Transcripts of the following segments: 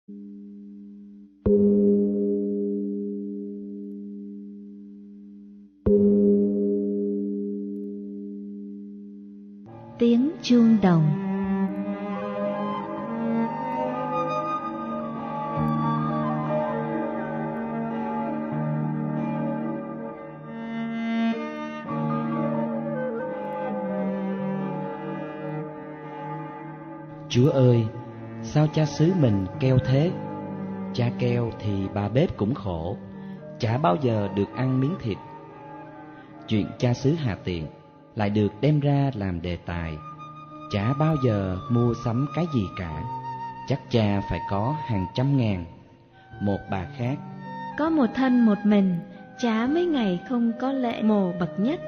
Tiếng chuông đồng. Chúa ơi, sao cha xứ mình keo thế? Cha keo thì bà bếp cũng khổ, chả bao giờ được ăn miếng thịt. Chuyện cha xứ Hà Tiện lại được đem ra làm đề tài. Chả bao giờ mua sắm cái gì cả, chắc cha phải có hàng trăm ngàn. Một bà khác: có một thân một mình, chả mấy ngày không có lễ mồ bậc nhất,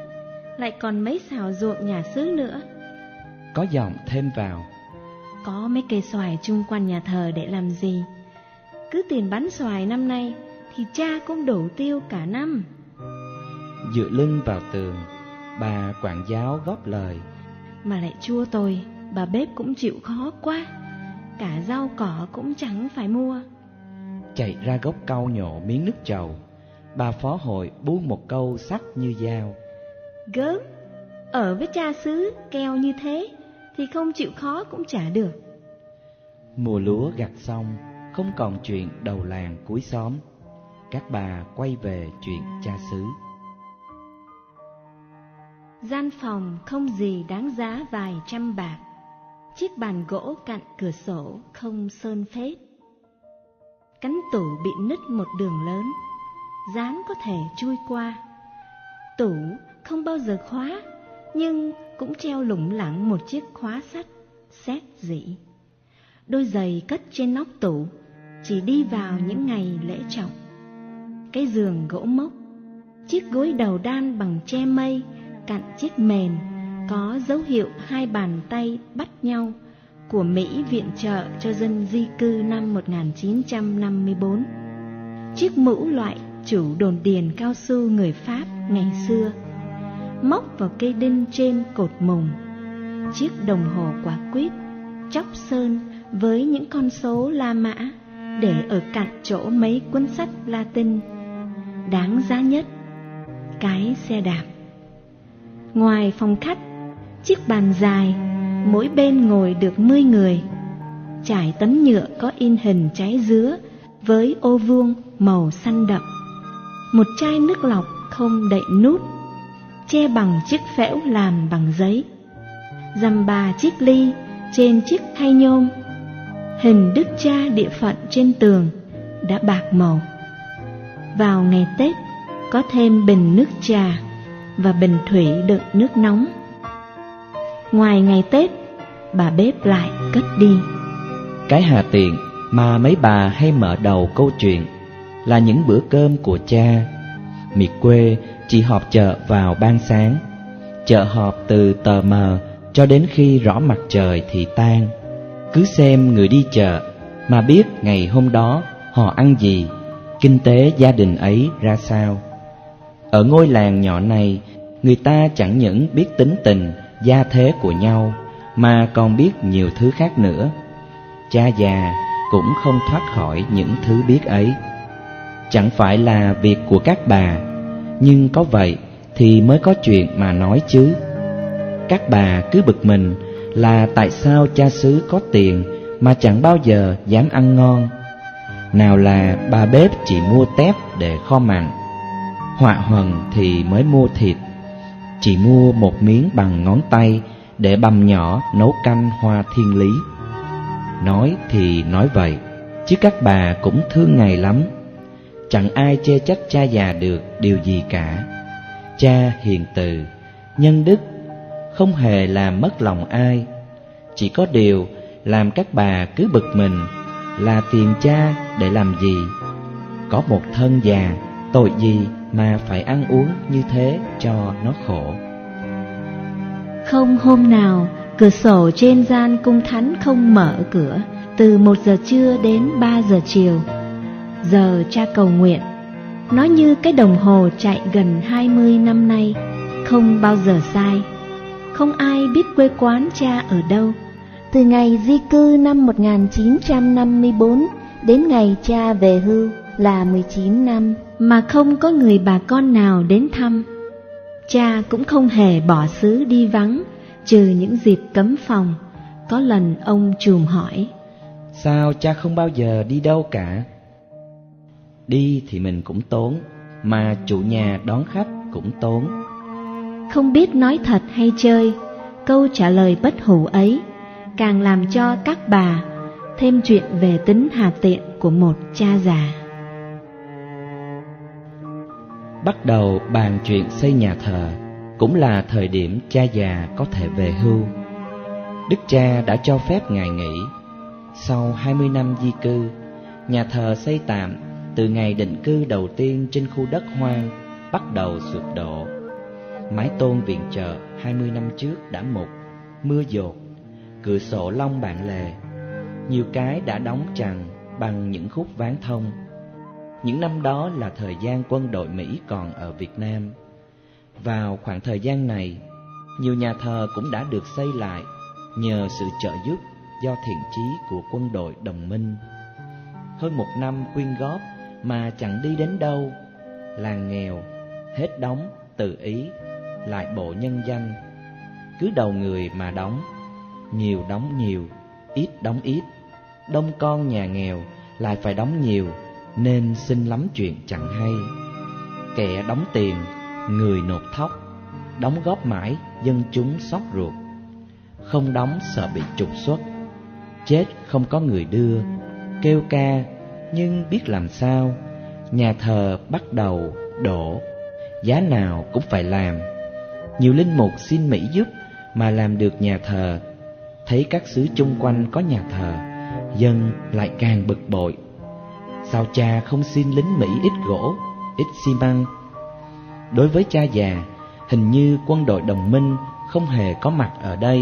lại còn mấy xào ruộng nhà xứ nữa. Có giọng thêm vào: có mấy cây xoài chung quanh nhà thờ để làm gì? Cứ tiền bắn xoài năm nay thì cha cũng đổ tiêu cả năm. Dựa lưng vào tường, bà quản giáo góp lời: mà lại chua tôi, bà bếp cũng chịu khó quá, cả rau cỏ cũng chẳng phải mua. Chạy ra gốc cau nhổ miếng nước trầu, bà phó hội buông một câu sắc như dao: gớm, ở với cha xứ keo như thế thì không chịu khó cũng chả được. Mùa lúa gặt xong, không còn chuyện đầu làng cuối xóm, các bà quay về chuyện cha xứ. Gian phòng không gì đáng giá vài trăm bạc, chiếc bàn gỗ cạnh cửa sổ không sơn phết. Cánh tủ bị nứt một đường lớn, dáng có thể chui qua. Tủ không bao giờ khóa, nhưng cũng treo lủng lẳng một chiếc khóa sắt sét rỉ. Đôi giày cất trên nóc tủ, chỉ đi vào những ngày lễ trọng. Cái giường gỗ mốc, chiếc gối đầu đan bằng tre mây cạnh chiếc mền có dấu hiệu hai bàn tay bắt nhau của Mỹ viện trợ cho dân di cư năm 1954. Chiếc mũ loại chủ đồn điền cao su người Pháp ngày xưa, móc vào cây đinh trên cột mùng. Chiếc đồng hồ quả quýt chóc sơn với những con số La Mã để ở cạnh chỗ mấy cuốn sách Latin. Đáng giá nhất, cái xe đạp. Ngoài phòng khách, chiếc bàn dài, mỗi bên ngồi được 10 người, trải tấm nhựa có in hình trái dứa với ô vuông màu xanh đậm. Một chai nước lọc không đậy nút, che bằng chiếc phễu làm bằng giấy. Dằm bà chiếc ly trên chiếc khay nhôm. Hình Đức Cha địa phận trên tường đã bạc màu. Vào ngày Tết có thêm bình nước trà và bình thủy đựng nước nóng. Ngoài ngày Tết, bà bếp lại cất đi. Cái Hà Tiện mà mấy bà hay mở đầu câu chuyện là những bữa cơm của cha. Miệt quê chỉ họp chợ vào ban sáng, chợ họp từ tờ mờ cho đến khi rõ mặt trời thì tan. Cứ xem người đi chợ mà biết ngày hôm đó họ ăn gì, kinh tế gia đình ấy ra sao. Ở ngôi làng nhỏ này, người ta chẳng những biết tính tình, gia thế của nhau, mà còn biết nhiều thứ khác nữa. Cha già cũng không thoát khỏi những thứ biết ấy. Chẳng phải là việc của các bà, nhưng có vậy thì mới có chuyện mà nói chứ. Các bà cứ bực mình là tại sao cha xứ có tiền mà chẳng bao giờ dám ăn ngon. Nào là bà bếp chỉ mua tép để kho mặn, họa huần thì mới mua thịt, chỉ mua một miếng bằng ngón tay để bằm nhỏ nấu canh hoa thiên lý. Nói thì nói vậy, chứ các bà cũng thương ngày lắm. Chẳng ai chê trách cha già được điều gì cả. Cha hiền từ, nhân đức, không hề làm mất lòng ai. Chỉ có điều làm các bà cứ bực mình là tiền cha để làm gì. Có một thân già, tội gì mà phải ăn uống như thế cho nó khổ. Không hôm nào cửa sổ trên gian cung thánh không mở cửa từ 1 giờ trưa đến 3 giờ chiều. Giờ cha cầu nguyện, nó như cái đồng hồ chạy gần 20 năm nay, không bao giờ sai. Không ai biết quê quán cha ở đâu. Từ ngày di cư năm 1954 Đến ngày cha về hưu là 19 năm mà không có người bà con nào đến thăm. Cha cũng không hề bỏ xứ đi vắng, trừ những dịp cấm phòng. Có lần ông trùm hỏi: Sao cha không bao giờ đi đâu cả? Đi thì mình cũng tốn, mà chủ nhà đón khách cũng tốn. Không biết nói thật hay chơi, câu trả lời bất hủ ấy càng làm cho các bà thêm chuyện về tính hà tiện của một cha già. Bắt đầu bàn chuyện xây nhà thờ, cũng là thời điểm cha già có thể về hưu. Đức cha đã cho phép ngài nghỉ. Sau 20 năm di cư, nhà thờ xây tạm từ ngày định cư đầu tiên trên khu đất hoang bắt đầu sụp đổ. Mái tôn viện chợ 20 năm trước đã mục, mưa dột, cửa sổ lông bạn lề, nhiều cái đã đóng chằng bằng những khúc ván thông. Những năm đó là thời gian quân đội Mỹ còn ở Việt Nam. Vào khoảng thời gian này, nhiều nhà thờ cũng đã được xây lại nhờ sự trợ giúp do thiện chí của quân đội đồng minh. Hơn một năm quyên góp mà chẳng đi đến đâu, làng nghèo, hết đóng tự ý, lại bộ nhân danh. Cứ đầu người mà đóng, nhiều đóng nhiều, ít đóng ít. Đông con nhà nghèo lại phải đóng nhiều, nên xin lắm chuyện chẳng hay. Kẻ đóng tiền, người nộp thóc, đóng góp mãi dân chúng xót ruột. Không đóng sợ bị trục xuất, chết không có người đưa, kêu ca nhưng biết làm sao. Nhà thờ bắt đầu đổ, giá nào cũng phải làm. Nhiều linh mục xin Mỹ giúp mà làm được nhà thờ. Thấy các xứ chung quanh có nhà thờ, dân lại càng bực bội. Sao cha không xin lính Mỹ ít gỗ, ít xi măng? Đối với cha già, hình như quân đội đồng minh không hề có mặt ở đây.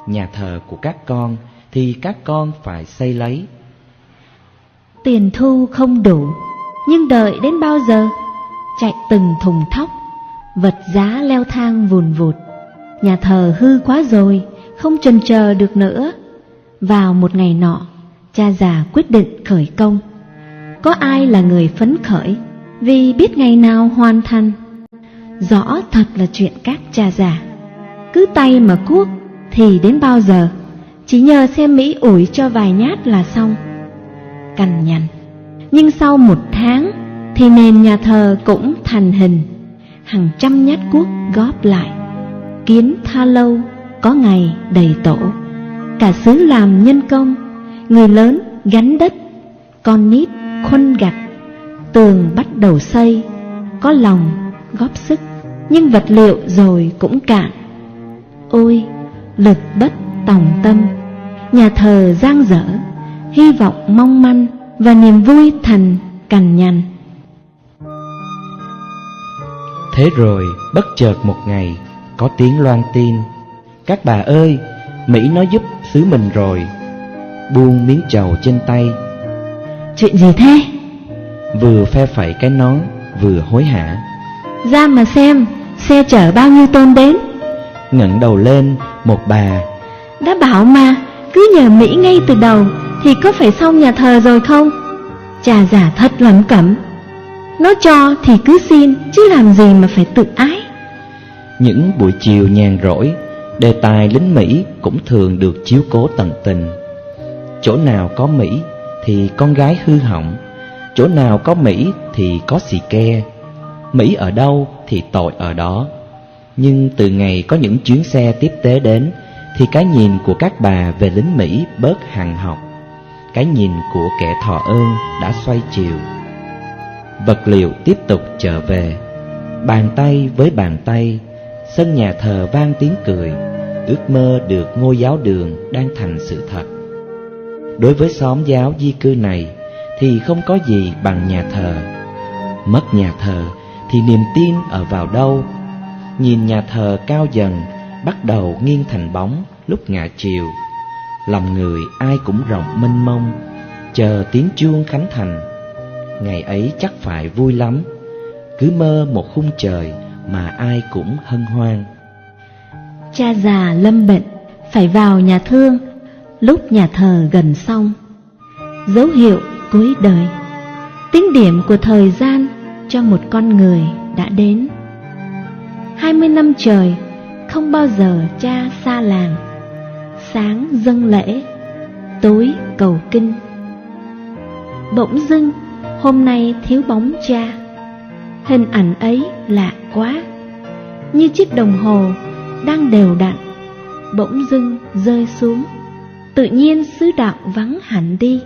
Nhà thờ của các con thì các con phải xây lấy. Tiền thu không đủ, nhưng đợi đến bao giờ? Chạy từng thùng thóc, vật giá leo thang vùn vụt. Nhà thờ hư quá rồi, không chần chờ được nữa. Vào một ngày nọ, cha già quyết định khởi công. Có ai là người phấn khởi vì biết ngày nào hoàn thành? Rõ thật là chuyện các cha già. Cứ tay mà cuốc thì đến bao giờ? Chỉ nhờ xem Mỹ ủi cho vài nhát là xong. Cằn nhằn, nhưng sau 1 tháng thì nền nhà thờ cũng thành hình. Hàng trăm nhát cuốc góp lại, kiến tha lâu, có ngày đầy tổ. Cả xứ làm nhân công, người lớn gánh đất, con nít khuân gạch. Tường bắt đầu xây, có lòng góp sức, nhưng vật liệu rồi cũng cạn. Ôi, lực bất tòng tâm, nhà thờ dang dở, hy vọng mong manh và niềm vui thành cằn nhằn. Thế rồi bất chợt một ngày có tiếng loan tin: Các bà ơi, Mỹ nó giúp xứ mình rồi. Buông miếng trầu trên tay. Chuyện gì thế? Vừa phe phẩy cái nón vừa hối hả. Ra mà xem, xe chở bao nhiêu tôn đến. Ngẩng đầu lên, một bà: Đã bảo mà, cứ nhờ Mỹ ngay từ đầu thì có phải xong nhà thờ rồi không? Cha già thật lẩm cẩm. Nó cho thì cứ xin, chứ làm gì mà phải tự ái. Những buổi chiều nhàn rỗi, đề tài lính Mỹ cũng thường được chiếu cố tận tình. Chỗ nào có Mỹ thì con gái hư hỏng, chỗ nào có Mỹ thì có xì ke. Mỹ ở đâu thì tội ở đó. Nhưng từ ngày có những chuyến xe tiếp tế đến thì cái nhìn của các bà về lính Mỹ bớt hằn học. Cái nhìn của kẻ thọ ơn đã xoay chiều. Vật liệu tiếp tục trở về. Bàn tay với bàn tay, sân nhà thờ vang tiếng cười. Ước mơ được ngôi giáo đường đang thành sự thật. Đối với xóm giáo di cư này thì không có gì bằng nhà thờ. Mất nhà thờ thì niềm tin ở vào đâu? Nhìn nhà thờ cao dần, bắt đầu nghiêng thành bóng lúc ngả chiều. Lòng người ai cũng rộng mênh mông, chờ tiếng chuông khánh thành. Ngày ấy chắc phải vui lắm, cứ mơ một khung trời mà ai cũng hân hoan. Cha già lâm bệnh, phải vào nhà thương lúc nhà thờ gần xong. Dấu hiệu cuối đời. Tính điểm của thời gian cho một con người đã đến. 20 năm trời không bao giờ cha xa làng. Sáng dâng lễ, tối cầu kinh. Bỗng dưng hôm nay thiếu bóng cha. Hình ảnh ấy lạ quá, như chiếc đồng hồ đang đều đặn, bỗng dưng rơi xuống. Tự nhiên xứ đạo vắng hẳn đi,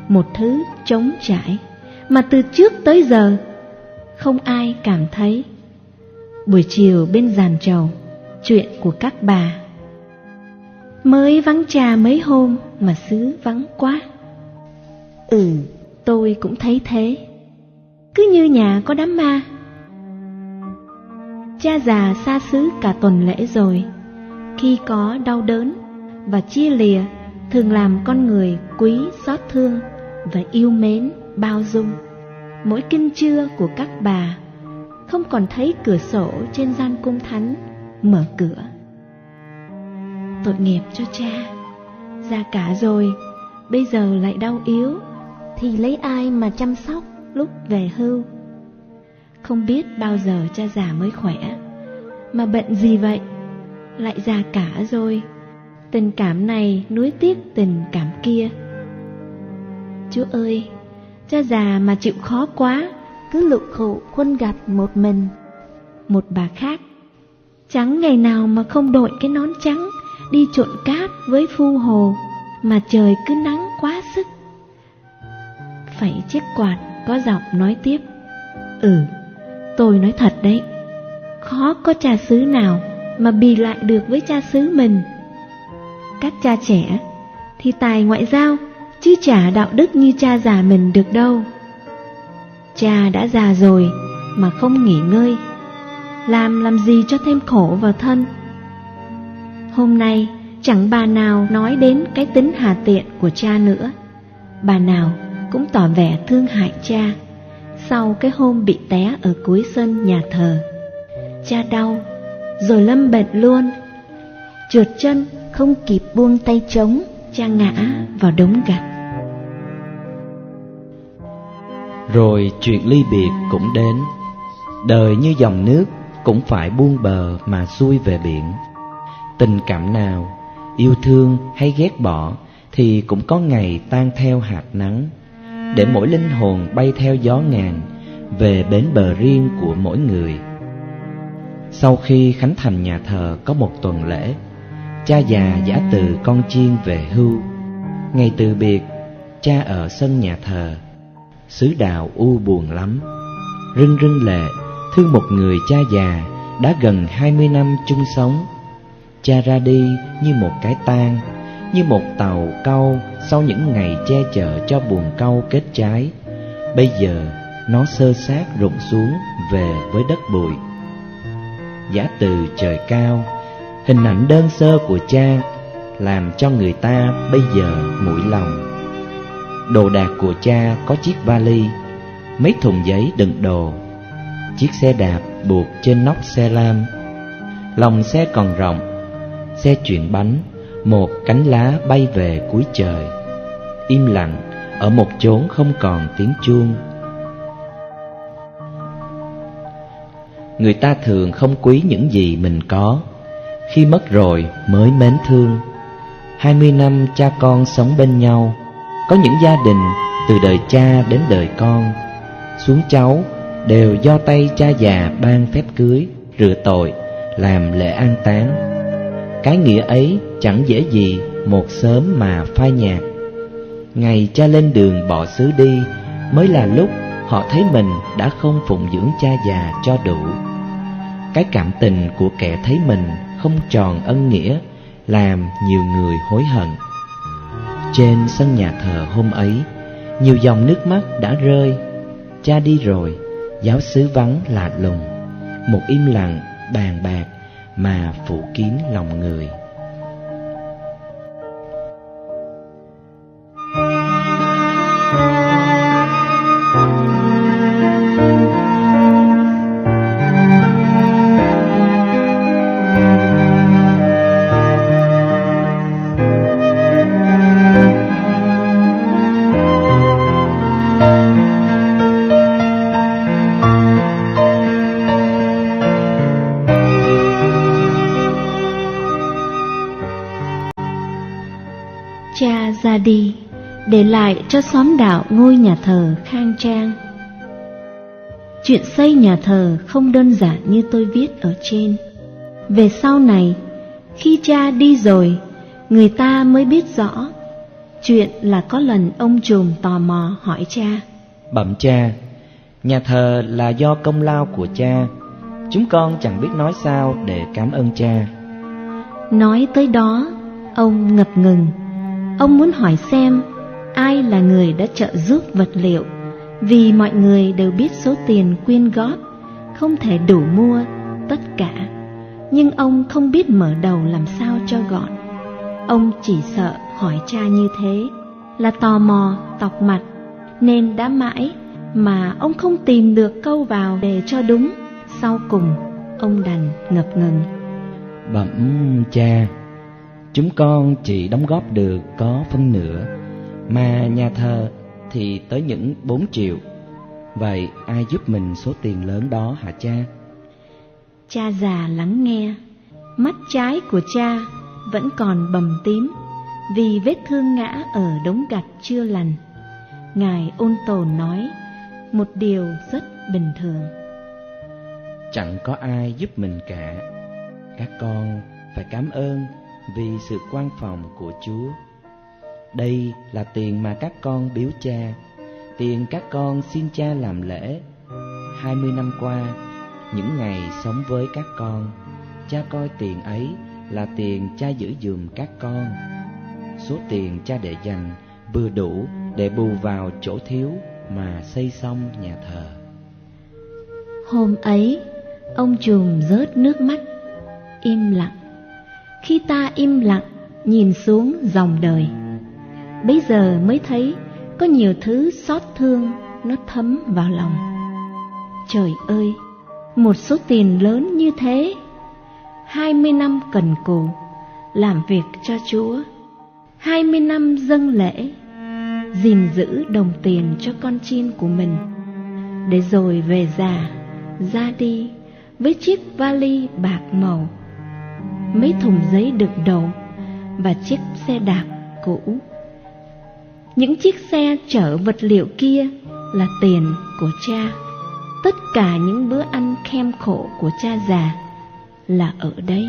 một thứ trống trải mà từ trước tới giờ không ai cảm thấy. Buổi chiều bên giàn trầu, chuyện của các bà. Mới vắng cha mấy hôm mà xứ vắng quá. Tôi cũng thấy thế, cứ như nhà có đám ma. Cha già xa xứ cả tuần lễ rồi. Khi có đau đớn và chia lìa, thường làm con người quý xót thương và yêu mến bao dung. Mỗi kinh trưa của các bà, không còn thấy cửa sổ trên gian cung thánh mở cửa. Tội nghiệp cho cha, già cả rồi, bây giờ lại đau yếu, thì lấy ai mà chăm sóc lúc về hưu. Không biết bao giờ cha già mới khỏe, mà bệnh gì vậy, lại già cả rồi. Tình cảm này nuối tiếc tình cảm kia. Chúa ơi, cha già mà chịu khó quá, cứ lụ khụ khuân gặt một mình. Một bà khác, chẳng ngày nào mà không đội cái nón trắng đi trộn cát với Phu Hồ, mà trời cứ nắng quá sức. Phẩy chiếc quạt có giọng nói tiếp: tôi nói thật đấy, khó có cha xứ nào mà bì lại được với cha xứ mình. Các cha trẻ thì tài ngoại giao, chứ chả đạo đức như cha già mình được đâu. Cha đã già rồi mà không nghỉ ngơi, làm gì cho thêm khổ vào thân. Hôm nay chẳng bà nào nói đến cái tính hà tiện của cha nữa. Bà nào cũng tỏ vẻ thương hại cha sau cái hôm bị té ở cuối sân nhà thờ. Cha đau rồi lâm bệnh luôn, trượt chân không kịp buông tay trống, cha ngã vào đống gạch. Rồi chuyện ly biệt cũng đến. Đời như dòng nước, cũng phải buông bờ mà xuôi về biển. Tình cảm nào, yêu thương hay ghét bỏ, thì cũng có ngày tan theo hạt nắng, để mỗi linh hồn bay theo gió ngàn về bến bờ riêng của mỗi người. Sau khi khánh thành nhà thờ có một tuần lễ, cha già giã từ con chiên về hưu. Ngày từ biệt, cha ở sân nhà thờ. Xứ đạo u buồn lắm, rưng rưng lệ, thương một người cha già đã gần 20 năm chung sống. Cha ra đi như một cái tang, như một tàu cau sau những ngày che chở cho buồn cau kết trái. Bây giờ nó xơ xác rụng xuống về với đất bụi. Giã từ trời cao, hình ảnh đơn sơ của cha làm cho người ta bây giờ mũi lòng. Đồ đạc của cha có chiếc vali, mấy thùng giấy đựng đồ, chiếc xe đạp buộc trên nóc xe lam. Lòng xe còn rộng, xe chuyển bánh, một cánh lá bay về cuối trời. Im lặng ở một chốn không còn tiếng chuông. Người ta thường không quý những gì mình có, khi mất rồi mới mến thương. 20 năm cha con sống bên nhau, có những gia đình từ đời cha đến đời con, xuống cháu đều do tay cha già ban phép cưới, rửa tội, làm lễ an táng. Cái nghĩa ấy chẳng dễ gì một sớm mà phai nhạt. Ngày cha lên đường bỏ xứ đi, mới là lúc họ thấy mình đã không phụng dưỡng cha già cho đủ. Cái cảm tình của kẻ thấy mình không tròn ân nghĩa làm nhiều người hối hận. Trên sân nhà thờ hôm ấy, nhiều dòng nước mắt đã rơi. Cha đi rồi, giáo xứ vắng lạ lùng, một im lặng bàn bạc mà phủ kín lòng người. để lại cho xóm đạo ngôi nhà thờ khang trang. Chuyện xây nhà thờ không đơn giản như tôi viết ở trên. Về sau này, khi cha đi rồi, người ta mới biết rõ. Chuyện là có lần ông trùm tò mò hỏi cha: Bẩm cha, nhà thờ là do công lao của cha, chúng con chẳng biết nói sao để cảm ơn cha. Nói tới đó, ông ngập ngừng. Ông muốn hỏi xem ai là người đã trợ giúp vật liệu, vì mọi người đều biết số tiền quyên góp không thể đủ mua tất cả. Nhưng ông không biết mở đầu làm sao cho gọn. Ông chỉ sợ hỏi cha như thế là tò mò tọc mặt, nên đã mãi mà ông không tìm được câu vào để cho đúng. Sau cùng ông đành ngập ngừng: Bẩm cha, chúng con chỉ đóng góp được có phân nửa, mà nhà thờ thì tới những 4 triệu. Vậy ai giúp mình số tiền lớn đó hả cha? Cha già lắng nghe. Mắt trái của cha vẫn còn bầm tím vì vết thương ngã ở đống gạch chưa lành. Ngài ôn tồn nói một điều rất bình thường: Chẳng có ai giúp mình cả. Các con phải cảm ơn vì sự quan phòng của Chúa. Đây là tiền mà các con biếu cha, tiền các con xin cha làm lễ. 20 năm qua, những ngày sống với các con, cha coi tiền ấy là tiền cha giữ giùm các con. Số tiền cha để dành vừa đủ để bù vào chỗ thiếu mà xây xong nhà thờ. Hôm ấy, ông trùm rớt nước mắt, im lặng. Khi ta im lặng nhìn xuống dòng đời, bấy giờ mới thấy có nhiều thứ xót thương nó thấm vào lòng. Trời ơi, một số tiền lớn như thế, 20 năm cần cù làm việc cho Chúa, 20 năm dâng lễ, gìn giữ đồng tiền cho con chiên của mình, để rồi về già ra đi với chiếc vali bạc màu, mấy thùng giấy đựng đồ và chiếc xe đạp cũ. Những chiếc xe chở vật liệu kia là tiền của cha. Tất cả những bữa ăn khem khổ của cha già là ở đấy.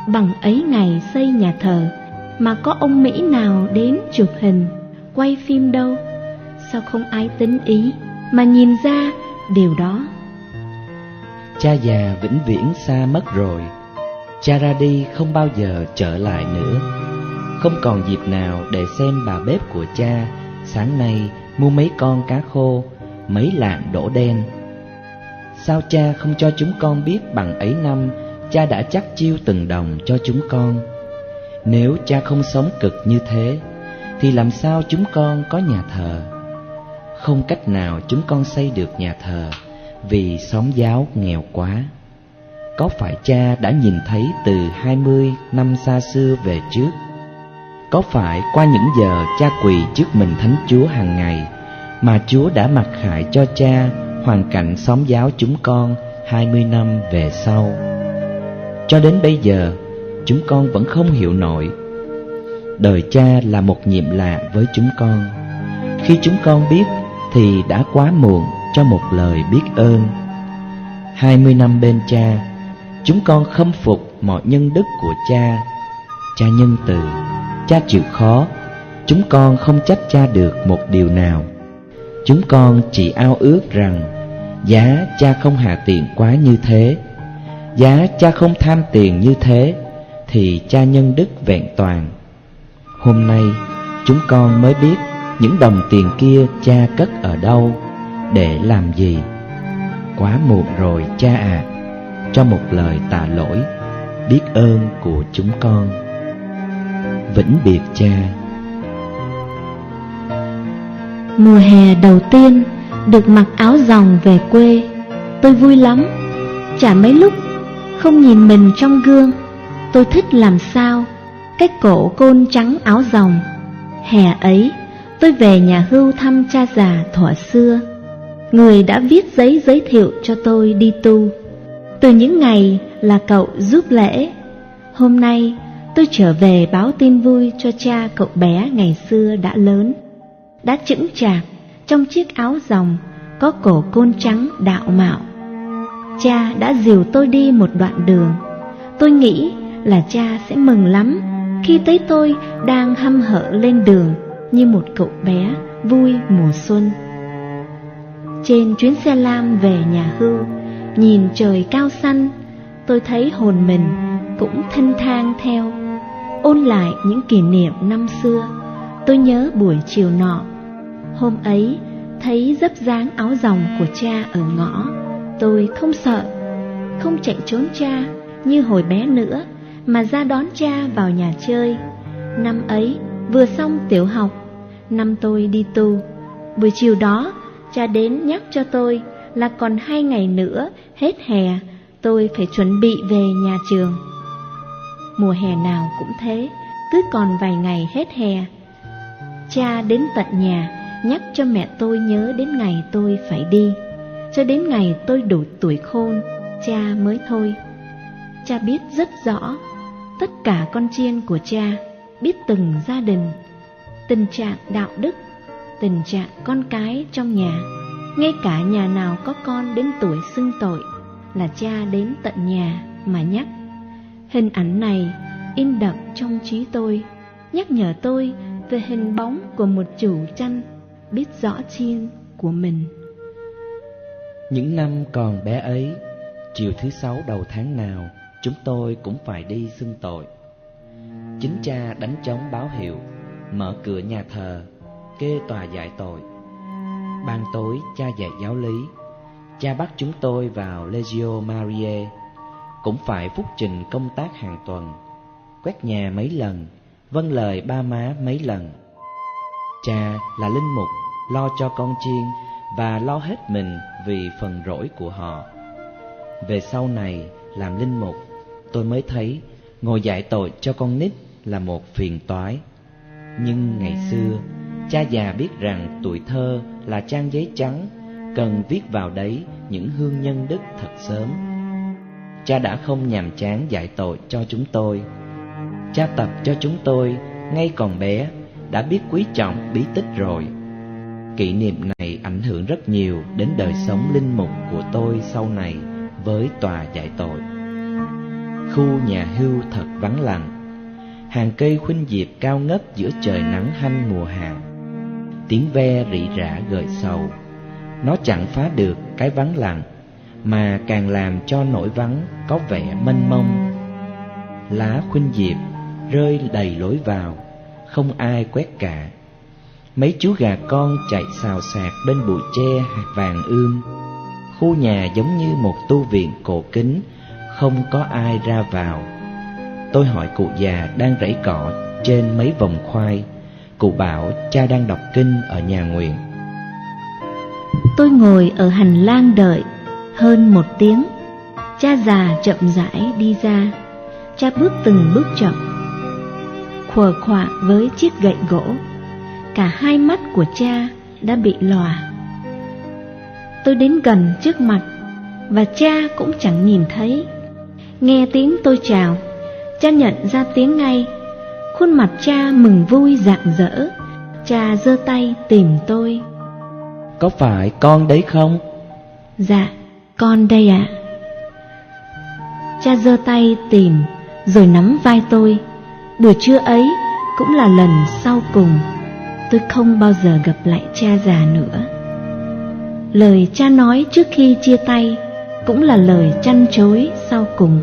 Bằng ấy ngày xây nhà thờ mà có ông Mỹ nào đến chụp hình, quay phim đâu. Sao không ai tính ý mà nhìn ra điều đó? Cha già vĩnh viễn xa mất rồi. Cha ra đi không bao giờ trở lại nữa. Không còn dịp nào để xem bà bếp của cha sáng nay mua mấy con cá khô, mấy lạng đỗ đen. Sao cha không cho chúng con biết bằng ấy năm cha đã chắt chiu từng đồng cho chúng con? Nếu cha không sống cực như thế, thì làm sao chúng con có nhà thờ? Không cách nào chúng con xây được nhà thờ, vì xóm giáo nghèo quá. Có phải cha đã nhìn thấy từ 20 năm xa xưa về trước? Có phải qua những giờ cha quỳ trước mình Thánh Chúa hàng ngày mà Chúa đã mặc khải cho cha hoàn cảnh xóm giáo chúng con 20 năm về sau? Cho đến bây giờ, chúng con vẫn không hiểu nổi. Đời cha là một nhiệm lạ với chúng con. Khi chúng con biết thì đã quá muộn cho một lời biết ơn. 20 năm bên cha, chúng con khâm phục mọi nhân đức của cha. Cha nhân từ, cha chịu khó. Chúng con không trách cha được một điều nào. Chúng con chỉ ao ước rằng giá cha không hạ tiện quá như thế, giá cha không tham tiền như thế, thì cha nhân đức vẹn toàn. Hôm nay chúng con mới biết những đồng tiền kia cha cất ở đâu, để làm gì. Quá muộn rồi cha ạ, cho một lời tạ lỗi, biết ơn của chúng con. Vĩnh biệt cha. Mùa hè đầu tiên được mặc áo dòng về quê, tôi vui lắm. Chả mấy lúc không nhìn mình trong gương, tôi thích làm sao cái cổ côn trắng áo dòng. Hè ấy tôi về nhà hưu thăm cha già thuở xưa, người đã viết giấy giới thiệu cho tôi đi tu. Từ những ngày là cậu giúp lễ, hôm nay tôi trở về báo tin vui cho cha cậu bé ngày xưa đã lớn, đã chững chạc trong chiếc áo ròng có cổ côn trắng đạo mạo. Cha đã dìu tôi đi một đoạn đường. Tôi nghĩ là cha sẽ mừng lắm khi thấy tôi đang hăm hở lên đường như một cậu bé vui mùa xuân. Trên chuyến xe lam về nhà hưu, nhìn trời cao xanh, tôi thấy hồn mình cũng thênh thang theo, ôn lại những kỷ niệm năm xưa. Tôi nhớ buổi chiều nọ, hôm ấy thấy dấp dáng áo ròng của cha ở ngõ. Tôi không sợ, không chạy trốn cha như hồi bé nữa, mà ra đón cha vào nhà chơi. Năm ấy vừa xong tiểu học, năm tôi đi tu. Buổi chiều đó, cha đến nhắc cho tôi là còn 2 ngày nữa hết hè, tôi phải chuẩn bị về nhà trường. Mùa hè nào cũng thế, cứ còn vài ngày hết hè, cha đến tận nhà nhắc cho mẹ tôi nhớ đến ngày tôi phải đi. Cho đến ngày tôi đủ tuổi khôn, cha mới thôi. Cha biết rất rõ tất cả con chiên của cha, biết từng gia đình, tình trạng đạo đức, tình trạng con cái trong nhà. Ngay cả nhà nào có con đến tuổi xưng tội là cha đến tận nhà mà nhắc. Hình ảnh này in đậm trong trí tôi, nhắc nhở tôi về hình bóng của một chủ chăn biết rõ chiên của mình. Những năm còn bé ấy, chiều thứ 6 đầu tháng nào, chúng tôi cũng phải đi xưng tội. Chính cha đánh trống báo hiệu, mở cửa nhà thờ, kê tòa giải tội. Ban tối cha dạy giáo lý, cha bắt chúng tôi vào Legio Mariae, cũng phải phúc trình công tác hàng tuần, quét nhà mấy lần, vâng lời ba má mấy lần. Cha là linh mục, lo cho con chiên và lo hết mình vì phần rỗi của họ. Về sau này làm linh mục, tôi mới thấy ngồi dạy tội cho con nít là một phiền toái. Nhưng ngày xưa, cha già biết rằng tuổi thơ là trang giấy trắng, cần viết vào đấy những hương nhân đức thật sớm. Cha đã không nhàm chán dạy tội cho chúng tôi. Cha tập cho chúng tôi ngay còn bé đã biết quý trọng bí tích rồi. Kỷ niệm này ảnh hưởng rất nhiều đến đời sống linh mục của tôi sau này với tòa dạy tội. Khu nhà hưu thật vắng lặng, hàng cây khuynh diệp cao ngất giữa trời nắng hanh mùa hạ. Tiếng ve rỉ rả gợi sầu, nó chẳng phá được cái vắng lặng, mà càng làm cho nỗi vắng có vẻ mênh mông. Lá khuynh diệp rơi đầy lối vào, không ai quét cả. Mấy chú gà con chạy xào xạc bên bụi tre vàng ươm. Khu nhà giống như một tu viện cổ kính, không có ai ra vào. Tôi hỏi cụ già đang rẫy cỏ trên mấy vòng khoai. Cụ bảo cha đang đọc kinh ở nhà nguyện. Tôi ngồi ở hành lang đợi hơn 1 tiếng. Cha già chậm rãi đi ra. Cha bước từng bước chậm, khuờ khoạng với chiếc gậy gỗ. Cả hai mắt của cha đã bị lòa. Tôi đến gần trước mặt và cha cũng chẳng nhìn thấy. Nghe tiếng tôi chào, cha nhận ra tiếng ngay. Khuôn mặt cha mừng vui rạng rỡ. Cha giơ tay tìm tôi. Có phải con đấy không? Dạ, con đây ạ. Cha giơ tay tìm rồi nắm vai tôi. Buổi trưa ấy cũng là lần sau cùng tôi không bao giờ gặp lại cha già nữa. Lời cha nói trước khi chia tay cũng là lời trăn trối sau cùng.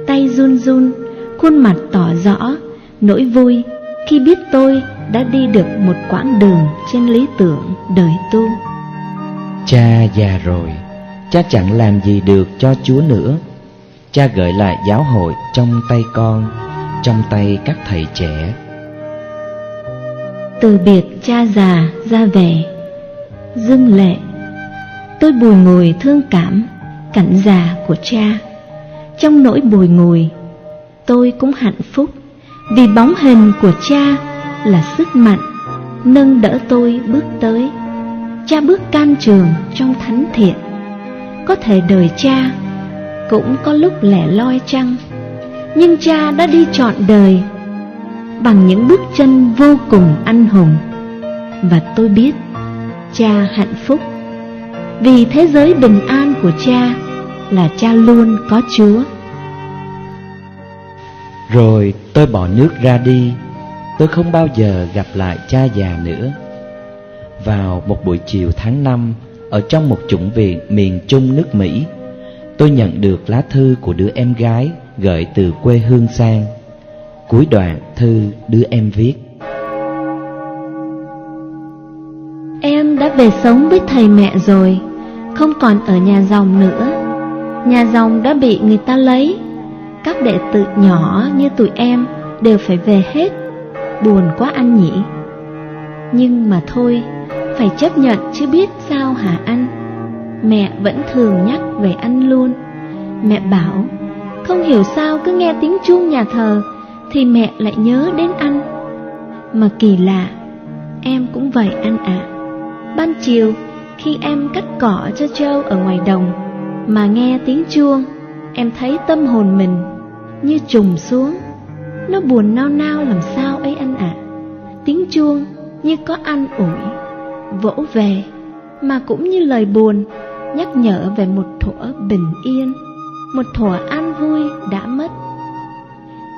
Tay run run, khuôn mặt tỏ rõ nỗi vui khi biết tôi đã đi được một quãng đường trên lý tưởng đời tu. Cha già rồi, cha chẳng làm gì được cho Chúa nữa. Cha gợi lại giáo hội trong tay con, trong tay các thầy trẻ. Từ biệt cha già ra về, dưng lệ. Tôi bùi ngùi thương cảm cảnh già của cha. Trong nỗi bùi ngùi, tôi cũng hạnh phúc vì bóng hình của cha là sức mạnh nâng đỡ tôi bước tới. Cha bước can trường trong thánh thiện. Có thể đời cha cũng có lúc lẻ loi chăng, nhưng cha đã đi trọn đời bằng những bước chân vô cùng anh hùng. Và tôi biết cha hạnh phúc, vì thế giới bình an của cha là cha luôn có Chúa. Rồi tôi bỏ nước ra đi. Tôi không bao giờ gặp lại cha già nữa. Vào một buổi chiều tháng 5, ở trong một chủng viện miền Trung nước Mỹ, tôi nhận được lá thư của đứa em gái gửi từ quê hương sang. Cuối đoạn thư đứa em viết: Em đã về sống với thầy mẹ rồi, không còn ở nhà dòng nữa. Nhà dòng đã bị người ta lấy. Các đệ tử nhỏ như tụi em đều phải về hết. Buồn quá anh nhỉ. Nhưng mà thôi, phải chấp nhận chứ biết sao hả anh. Mẹ vẫn thường nhắc về anh luôn. Mẹ bảo không hiểu sao cứ nghe tiếng chuông nhà thờ thì mẹ lại nhớ đến anh. Mà kỳ lạ, em cũng vậy anh ạ. Ban chiều khi em cắt cỏ cho trâu ở ngoài đồng mà nghe tiếng chuông, em thấy tâm hồn mình như trùng xuống. Nó buồn nao nao làm sao ấy anh ạ. Tiếng chuông như có an ủi, vỗ về, mà cũng như lời buồn nhắc nhở về một thuở bình yên, một thuở an vui đã mất.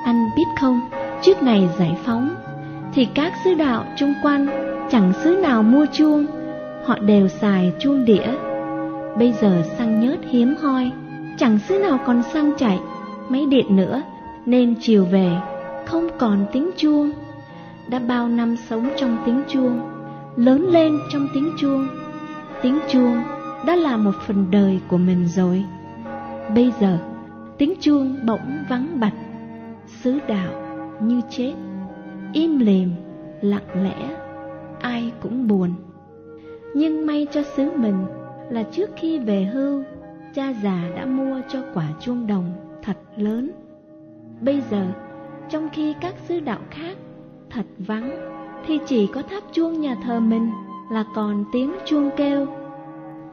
Anh biết không, trước ngày giải phóng thì các xứ đạo chung quanh chẳng xứ nào mua chuông, họ đều xài chuông đĩa. Bây giờ xăng nhớt hiếm hoi, chẳng xứ nào còn xăng chạy máy điện nữa, nên chiều về không còn tiếng chuông. Đã bao năm sống trong tiếng chuông, lớn lên trong tiếng chuông. Tiếng chuông đã là một phần đời của mình rồi. Bây giờ tiếng chuông bỗng vắng bặt, xứ đạo như chết, im lìm, lặng lẽ, ai cũng buồn. Nhưng may cho xứ mình là trước khi về hưu, cha già đã mua cho quả chuông đồng thật lớn. Bây giờ, trong khi các xứ đạo khác thật vắng, thì chỉ có tháp chuông nhà thờ mình là còn tiếng chuông kêu.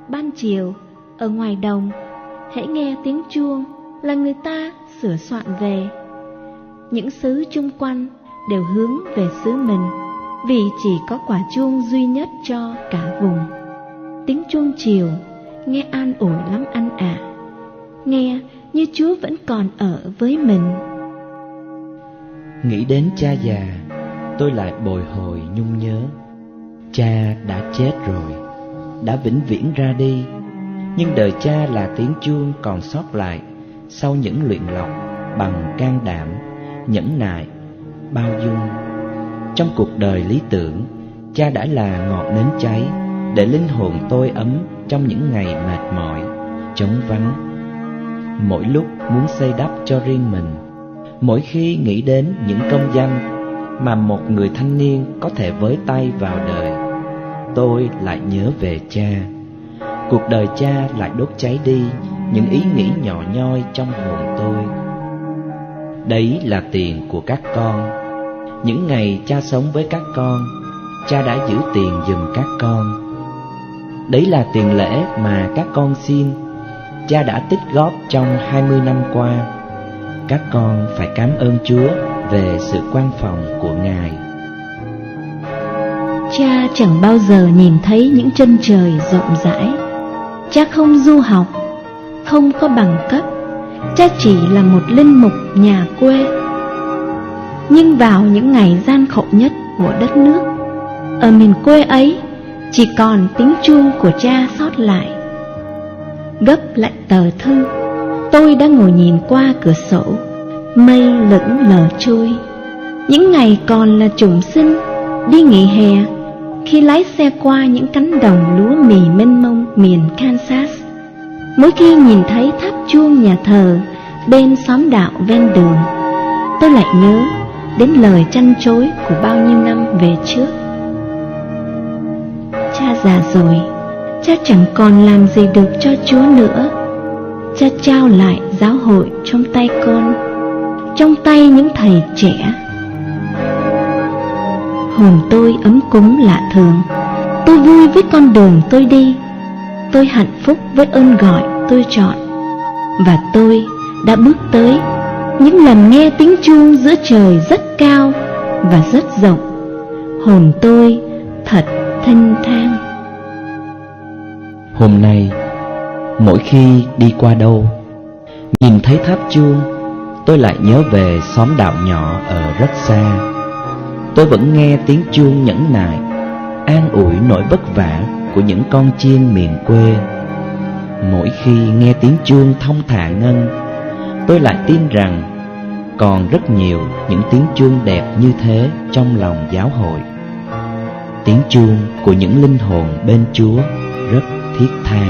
Ban chiều, ở ngoài đồng, hễ nghe tiếng chuông là người ta sửa soạn về. Những xứ chung quanh đều hướng về xứ mình, vì chỉ có quả chuông duy nhất cho cả vùng. Tiếng chuông chiều nghe an ủi lắm anh ạ. Nghe như Chúa vẫn còn ở với mình. Nghĩ đến cha già, tôi lại bồi hồi nhung nhớ. Cha đã chết rồi, đã vĩnh viễn ra đi, nhưng đời cha là tiếng chuông còn sót lại sau những luyện lọc bằng can đảm, nhẫn nại, bao dung. Trong cuộc đời lý tưởng, cha đã là ngọn nến cháy để linh hồn tôi ấm trong những ngày mệt mỏi, trống vắng. Mỗi lúc muốn xây đắp cho riêng mình, mỗi khi nghĩ đến những công danh mà một người thanh niên có thể với tay vào đời, tôi lại nhớ về cha. Cuộc đời cha lại đốt cháy đi những ý nghĩ nhỏ nhoi trong hồn tôi. Đấy là tiền của các con. Những ngày cha sống với các con, cha đã giữ tiền giùm các con. Đấy là tiền lễ mà các con xin, cha đã tích góp trong 20 năm qua. Các con phải cảm ơn Chúa về sự quan phòng của Ngài. Cha chẳng bao giờ nhìn thấy những chân trời rộng rãi. Cha không du học, không có bằng cấp. Cha chỉ là một linh mục nhà quê. Nhưng vào những ngày gian khổ nhất của đất nước, ở miền quê ấy, chỉ còn tiếng chuông của cha sót lại. Gấp lại tờ thư, tôi đã ngồi nhìn qua cửa sổ. Mây lững lờ trôi. Những ngày còn là chủng sinh, đi nghỉ hè, khi lái xe qua những cánh đồng lúa mì mênh mông miền Kansas, mỗi khi nhìn thấy tháp chuông nhà thờ bên xóm đạo ven đường, tôi lại nhớ đến lời trăn trối của bao nhiêu năm về trước. Cha già rồi, cha chẳng còn làm gì được cho Chúa nữa. Cha trao lại giáo hội trong tay con, trong tay những thầy trẻ. Hồn tôi ấm cúng lạ thường. Tôi vui với con đường tôi đi. Tôi hạnh phúc với ơn gọi tôi chọn. Và tôi đã bước tới những lần nghe tiếng chuông giữa trời rất cao và rất rộng, hồn tôi thật thênh thang. Hôm nay, mỗi khi đi qua đâu, nhìn thấy tháp chuông, tôi lại nhớ về xóm đạo nhỏ ở rất xa. Tôi vẫn nghe tiếng chuông nhẫn nại, an ủi nỗi vất vả của những con chiên miền quê. Mỗi khi nghe tiếng chuông thong thả ngân, tôi lại tin rằng còn rất nhiều những tiếng chuông đẹp như thế trong lòng giáo hội. Tiếng chuông của những linh hồn bên Chúa rất thiết tha.